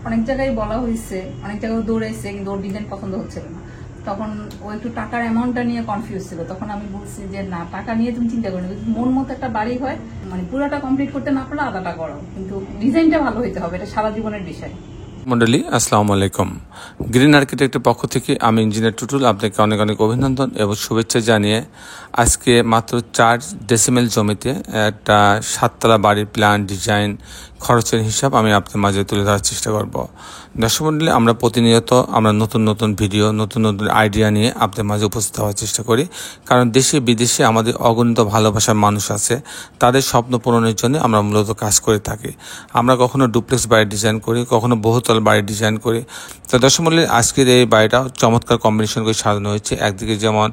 অনেক জায়গায় বলা হয়েছে, অনেক জায়গায় দৌড়াইছে, কিন্তু ওর ডিজাইন পছন্দ হচ্ছিল না। তখন ও একটু টাকার অ্যামাউন্টটা নিয়ে কনফিউজ ছিল। তখন আমি বলছি যে না, টাকা নিয়ে তুমি চিন্তা করো না, মন মতো একটা বাড়ি হয়, মানে পুরোটা কমপ্লিট করতে না পারলে আদাটা করো, কিন্তু ডিজাইনটা ভালো হইতে হবে, এটা সারা জীবনের ডিজাইন। মন্ডলী, আসসালামু আলাইকুম। গ্রিন আর্কিটেক্টের পক্ষ থেকে আমি ইঞ্জিনিয়ার টুটুল আপনাকে অনেক অনেক অভিনন্দন এবং শুভেচ্ছা জানিয়ে আজকে মাত্র 4 ডেসিমেল জমিতে একটা 7তলা বাড়ির প্ল্যান, ডিজাইন, খরচের হিসাব আমি আপনার মাঝে তুলে ধরার চেষ্টা করব। দর্শক মন্ডলী, আমরা প্রতিনিয়ত নতুন নতুন ভিডিও, নতুন নতুন আইডিয়া নিয়ে আপনার মাঝে উপস্থিত হওয়ার চেষ্টা করি, কারণ দেশে বিদেশে আমাদের অগণিত ভালোবাসার মানুষ আছে, তাদের স্বপ্ন পূরণের জন্য আমরা মূলত কাজ করে থাকি। আমরা কখনো ডুপ্লেক্স বাড়ি ডিজাইন করি, কখনো বহুতল বাড়ি ডিজাইন করি। তো দর্শক মন্ডলী, আজকের এই বাড়িটা চমৎকার কম্বিনেশন করে সাজানো হয়েছে। একদিকে যেমন,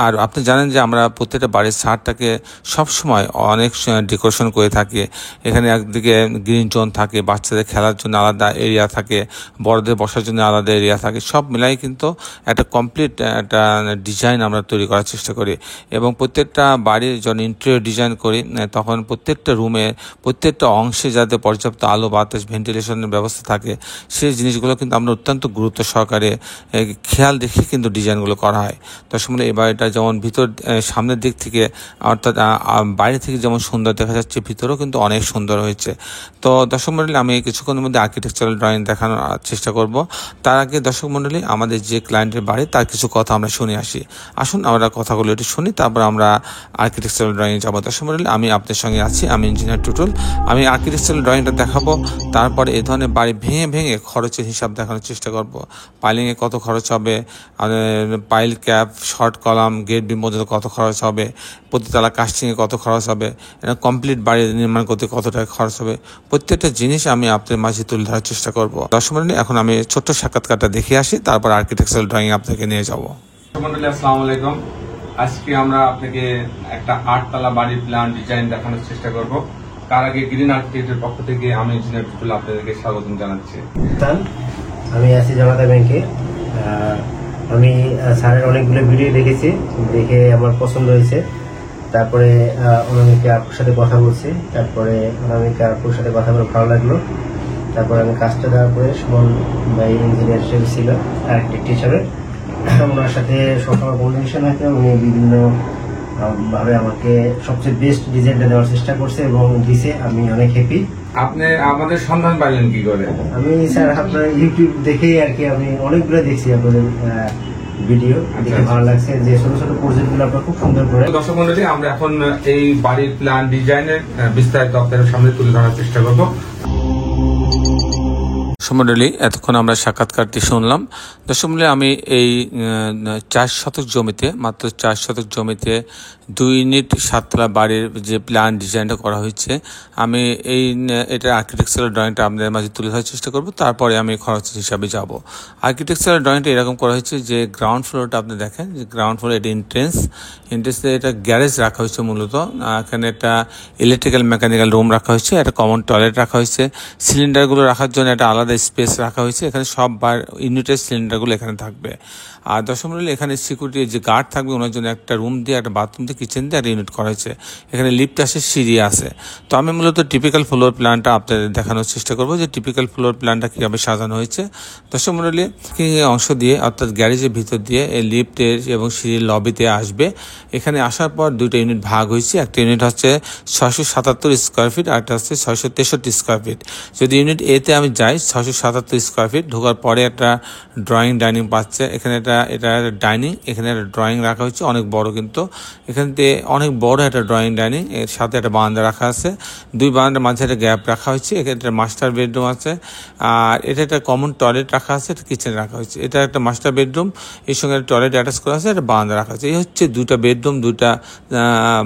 আর আপনি জানেন যে আমরা প্রত্যেকটা বাড়ির ছাদটাকে সবসময় অনেক ডেকোরেশন করে থাকি। এখানে একদিকে গ্রিন জোন থাকে, বাচ্চাদের খেলার জন্য আলাদা এরিয়া থাকে, বড়দের বসার জন্য আলাদা এরিয়া থাকে, সব মিলাই কিন্তু একটা কমপ্লিট একটা ডিজাইন আমরা তৈরি করার চেষ্টা করি। এবং প্রত্যেকটা বাড়ির যখন ইন্টেরিয়র ডিজাইন করি, তখন প্রত্যেকটা রুমে, প্রত্যেকটা অংশে যাতে পর্যাপ্ত আলো বাতাস ভেন্টিলেশনের ব্যবস্থা থাকে, সেই জিনিসগুলো কিন্তু আমরা অত্যন্ত গুরুত্ব সহকারে খেয়াল রেখে কিন্তু ডিজাইনগুলো করা হয়। তার সময় এই বাড়িটা যেমন ভিতর সামনের দিক থেকে, অর্থাৎ বাইরে থেকে যেমন সুন্দর দেখা যাচ্ছে, ভিতরেও কিন্তু অনেক সুন্দর হয়েছে। তো দর্শক মণ্ডলী, আমি কিছুক্ষণের মধ্যে আর্কিটেকচারাল ড্রয়িং দেখানোর চেষ্টা করব। তার আগে দর্শক মণ্ডলী, আমাদের যে ক্লায়েন্টের বাড়ি তার কিছু কথা আমরা শুনে আসি। আসুন আমরা কথাগুলো একটু শুনি, তারপর আমরা আর্কিটেকচারাল ড্রয়িং যাবো। দর্শক মণ্ডলী, আমি আপনার সঙ্গে আছি, আমি ইঞ্জিনিয়ার টুটুল। আমি আর্কিটেকচারাল ড্রয়িংটা দেখাবো, তারপরে এই ধরনের বাড়ি ভেঙে ভেঙে খরচের হিসাব দেখানোর চেষ্টা করব। পাইলিংয়ে কত খরচ হবে, pile cap, short column, grade beam পর্যন্ত কত খরচ হবে, প্রতিতলা কাস্টিংয়ে কত খরচ হবে, এটা কমপ্লিট বাড়ি নির্মাণ করতে কত টাকা খরচ হবে, প্রত্যেকটা জিনিস আমি আপনাদের মাঝে তুলে ধরার চেষ্টা করব। দর্শক মণ্ডলী, এখন আমি ছোট্ট সাক্ষাৎকারটা দেখে আসি, তারপর আর্কিটেকচারাল ড্রয়িং আপনাকে নিয়ে যাব। দর্শক মণ্ডলী, আসসালামু আলাইকুম। আজকে আমরা আপনাকে একটা 8তলা বাড়ির প্ল্যান ডিজাইন দেখানোর চেষ্টা করব। তার আগে গ্রিন আর্কিটেক্টের পক্ষ থেকে আমি ইঞ্জিনিয়ার টুটুল আপনাদেরকে স্বাগতম জানাচ্ছি। আমি আছি জামাতা ব্যাংকে। আমি স্যারের অনেকগুলো ভিডিও দেখেছি, দেখে আমার পছন্দ হয়েছে। তারপরে অনামিকা আপুর সাথে কথা বলছি, তারপরে অনামিকা আপুর সাথে কথা বলে ভালো লাগলো। তারপরে আমি কাজটা দেওয়ার পরে সুমন ভাই ইঞ্জিনিয়ার হিসেবে ছিল, আর্কিটেক্ট হিসাবে, ওনার সাথে সবসময় কমিউনিকেশন হয়েছে। উনি বিভিন্ন ভাবে আমাকে সবচেয়ে বেস্ট ডিজাইনটা দেওয়ার চেষ্টা করছে এবং দিছে। আমি অনেক হ্যাপি। আপনি আমাদের সন্ধান পাইলেন কি করে? আমি স্যার আপনার ইউটিউব দেখেই আর কি, আমি অনেকগুলো দেখছি আপনাদের ভিডিও, দেখে ভালো লাগছে যে ছোট ছোট প্রজেক্টগুলো আপনার খুব সুন্দর করে। দর্শক মণ্ডলী, আমরা এখন এই বাড়ির প্ল্যান ডিজাইনের বিস্তারিত আপনাদের সামনে তুলে ধরার চেষ্টা করব। মণ্ডলী, এতক্ষণ আমরা সাক্ষাৎকারটি শুনলাম। দর্শক মণ্ডলী, আমি এই 4 শতক জমিতে, মাত্র 4 শতক জমিতে 2 ইউনিট 7তলা বাড়ির যে প্ল্যান ডিজাইনটা করা হয়েছে, আমি এটা আর্কিটেকচারাল ড্রয়িংটা আপনাদের মাঝে তুলে ধরার চেষ্টা করব। তারপরে আমি খরচ হিসাবে যাব। আর্কিটেকচারাল ড্রয়িংটা এরকম করা হয়েছে যে গ্রাউন্ড ফ্লোরটা আপনি দেখেন, যে গ্রাউন্ড ফ্লোর এটা এন্ট্রেন্সে এটা গ্যারেজ রাখা হয়েছে মূলত। এখানে একটা ইলেকট্রিক্যাল মেকানিক্যাল রুম রাখা হয়েছে, একটা কমন টয়লেট রাখা হয়েছে, সিলিন্ডারগুলো রাখার জন্য একটা আলাদা স্পেস রাখা হয়েছে। এখানে সব ইউনিটের সিলিন্ডারগুলো এখানে থাকবে। আর দর্শক মণ্ডলী, এখানে সিকিউরিটি যে গার্ড থাকবে, ওনার জন্য একটা রুম দিয়ে, একটা বাথরুম দিয়ে, কিচেন দিয়ে একটা ইউনিট করা হয়েছে। এখানে লিফট আসে, সিঁড়ি আছে। তো আমি মূলত টিপিক্যাল ফ্লোর প্ল্যানটা আপনাদের দেখানোর চেষ্টা করবো, যে টিপিক্যাল ফ্লোর প্ল্যানটা কীভাবে সাজানো হয়েছে। দর্শক মণ্ডলী, অংশ দিয়ে, অর্থাৎ গ্যারেজের ভিতর দিয়ে এই লিফটের এবং সিঁড়ির লবিতে আসবে। এখানে আসার পর 2টা ইউনিট ভাগ হয়েছে। একটা ইউনিট হচ্ছে 677 স্কোয়ার ফিট, আর একটা হচ্ছে 663 স্কোয়ার ফিট। যদি ইউনিট এতে আমি যাই, 677 স্কোয়ার ফিট, ঢোকার পরে একটা ড্রয়িং ডাইনিং পাচ্ছে। এখানে এটা ডাইনিং, এখানে একটা ড্রয়িং রাখা হয়েছে অনেক বড়, কিন্তু এখানে অনেক বড় একটা ড্রয়িং ডাইনিং, এর সাথে একটা বারান্দা রাখা আছে। 2 বারান্দার মাঝে একটা গ্যাপ রাখা হয়েছে। এখানে একটা মাস্টার বেডরুম আছে, আর এটা একটা কমন টয়লেট রাখা আছে, একটা কিচেন রাখা হয়েছে। এটা একটা মাস্টার বেডরুম, এর সঙ্গে একটা টয়লেট অ্যাটাচ করা আছে, একটা বারান্দা রাখা আছে। এই হচ্ছে 2টা বেডরুম, 2টা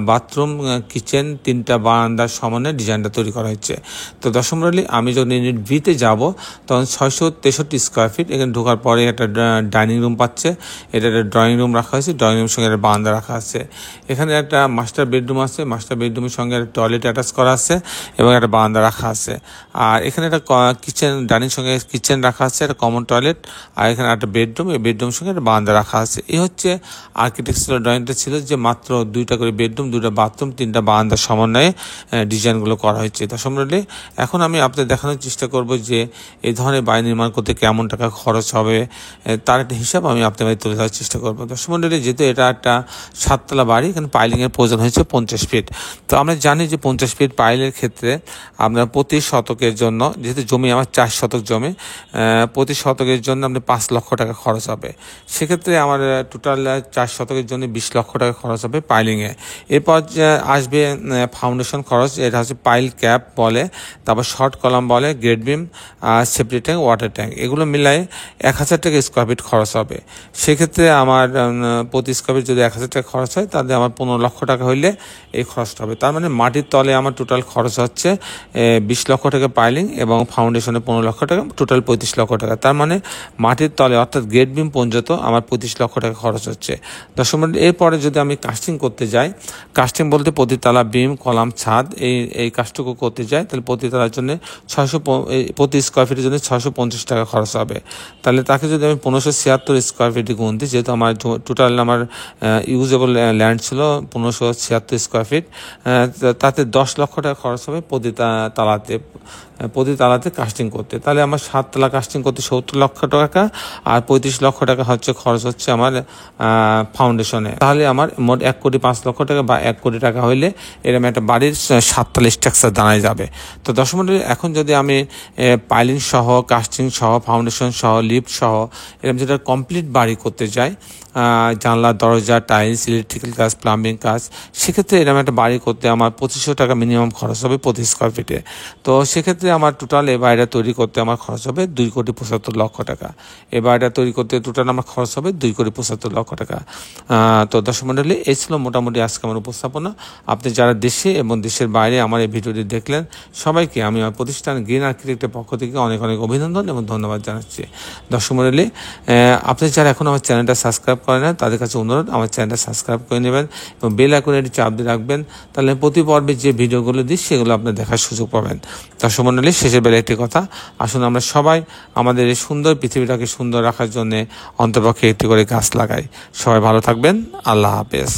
বাথরুম, কিচেন, 3টা বারান্দার সমানে ডিজাইনটা তৈরি করা হয়েছে। তো দর্শক মণ্ডলী, আমি যখন ইউনিট বিতে যাব, তখন 663 স্কোয়ার ফিট। এখানে ঢোকার পরে একটা ডাইনিং রুম পাচ্ছে, এটা একটা ড্রয়িং রুম রাখা হয়েছে, ড্রয়িং রুমের সঙ্গে একটা বারান্দা রাখা আছে। এখানে একটা মাস্টার বেডরুম আছে, মাস্টার বেডরুমের সঙ্গে একটা টয়লেট অ্যাটাচ করা আছে এবং একটা বারান্দা রাখা আছে। আর এখানে একটা কিচেন, ডাইনিং সঙ্গে কিচেন রাখা আছে, একটা কমন টয়লেট, আর এখানে একটা বেডরুম, এই বেডরুমের সঙ্গে একটা বারান্দা রাখা আছে। এই হচ্ছে আর্কিটেকচারাল ড্রয়িংটা ছিল, যে মাত্র 2টা করে বেডরুম, 2টা বাথরুম, 3টা বারান্দার সমন্বয়ে ডিজাইনগুলো করা হয়েছে। দর্শক মণ্ডলী, এখন আমি আপনাদের দেখানোর চেষ্টা করব যে এই ধরনের বাড়ি নির্মাণ করতে কেমন টাকা খরচ হবে তার একটা হিসাব আমি আপনাদের তুলে ধরার চেষ্টা করবো। দর্শক মণ্ডলী, যেহেতু এটা একটা 7 তলা বাড়ি, এখানে পাইলিংয়ের প্রয়োজন হয়েছে 50 ফিট। তো আমরা জানি যে 50 ফিট পাইলের ক্ষেত্রে আপনার প্রতি শতকের জন্য, যেহেতু জমি আমার 4 শতক জমি, প্রতি শতকের জন্য আপনার 5 লক্ষ টাকা খরচ হবে। সেক্ষেত্রে আমার টোটাল 4 শতকের জন্য 20 লক্ষ টাকা খরচ হবে পাইলিংয়ে। এরপর আসবে ফাউন্ডেশন খরচ, এটা হচ্ছে পাইল ক্যাপ বলে, তারপর শর্ট কলাম বলে, grade beam, safety tank, water tank, এগুলো মিলাই 1000 টাকা স্কোয়ার ফিট খরচ হবে। সেক্ষেত্রে আমার প্রতি স্কোয়ার ফিট যদি 1000 টাকা খরচ হয়, তাহলে আমার 15 লক্ষ টাকা হইলে এই খরচটা হবে। তার মানে মাটির তলে আমার টোটাল খরচ হচ্ছে 20 লক্ষ টাকা পাইলিং এবং ফাউন্ডেশনে 15 লক্ষ টাকা, টোটাল 35 লক্ষ টাকা। তার মানে মাটির তলে অর্থাৎ গ্রেড বিম পর্যন্ত আমার 25 লক্ষ টাকা খরচ হচ্ছে। দর্শক মণ্ডলী, এরপরে যদি আমি কাস্টিং করতে যাই, কাস্টিং বলতে প্রতিতলা বিম, কলাম, ছাদ, এই কাজটুকু করতে যাই, তাহলে প্রতিতলার জন্য প্রতি স্কোয়ার ফিটের জন্য 650 টাকা খরচ হবে। তাহলে তাকে যদি আমি 1576 স্কোয়ার ফিটে গুণ দিই, যেহেতু আমার টোটাল আমার ইউজেবল ল্যান্ড ছিল 1576 স্কোয়ার ফিট, তাতে 10 লক্ষ টাকা খরচ হবে প্রতি তালাতে কাস্টিং করতে। তাহলে আমার 7 তলা কাস্টিং করতে 70 লক্ষ টাকা, আর 35 লক্ষ টাকা হচ্ছে খরচ হচ্ছে আমার ফাউন্ডেশনে। তাহলে আমার মোট 1,05,00,000 টাকা বা 1 কোটি টাকা হইলে এরকম একটা বাড়ির 7 তলা স্ট্রাকচার দাঁড়ায় যাবে। তো দর্শক মণ্ডলী, এখন যদি আমি পাইলিং সহ, কাস্টিং সহ, ফাউন্ডেশন সহ, লিফট সহ এরকম যেটা কমপ্লিট বাড়ি করতে যাই, জানলা, দরজা, টাইলস, ইলেকট্রিক্যাল কাজ, প্লাম্বিং কাজ, সেক্ষেত্রে এরকম একটা বাড়ি করতে আমার 2500 টাকা মিনিমাম খরচ হবে প্রতি স্কোয়ার ফিটে। তো সেক্ষেত্রে আমার টোটাল এই বাড়িটা তৈরি করতে আমার খরচ হবে 2,75,00,000 টাকা। এই বাড়িটা তৈরি করতে টোটাল আমার খরচ হবে 2,75,00,000 টাকা। তো দর্শক মণ্ডলী, এই ছিল মোটামুটি আজকে আমার উপস্থাপনা। আপনি যারা দেশে এবং দেশের বাইরে আমার এই ভিডিওটি দেখলেন, সবাইকে আমি আমার প্রতিষ্ঠান গ্রিন আর্কিটেক্টের পক্ষ থেকে অনেক অনেক অভিনন্দন এবং ধন্যবাদ জানাচ্ছি। দর্শক মণ্ডলী, আপনি যারা এখন আমার চ্যানেলটা সাবস্ক্রাইব করেন না, তাদের কাছে অনুরোধ আমার চ্যানেলটা সাবস্ক্রাইব করে নেবেন এবং বেল আইকনটি চাপ দিয়ে রাখবেন। তাহলে প্রতি পর্বে যে ভিডিওগুলো দিই সেগুলো আপনি দেখার সুযোগ পাবেন। দর্শক মণ্ডলী, শেষের বেলা একটি কথা, আসুন আমরা সবাই আমাদের এই সুন্দর পৃথিবীটাকে সুন্দর রাখার জন্য অন্তপক্ষে একটি করে গাছ লাগাই। সবাই ভালো থাকবেন। আল্লাহ হাফেজ।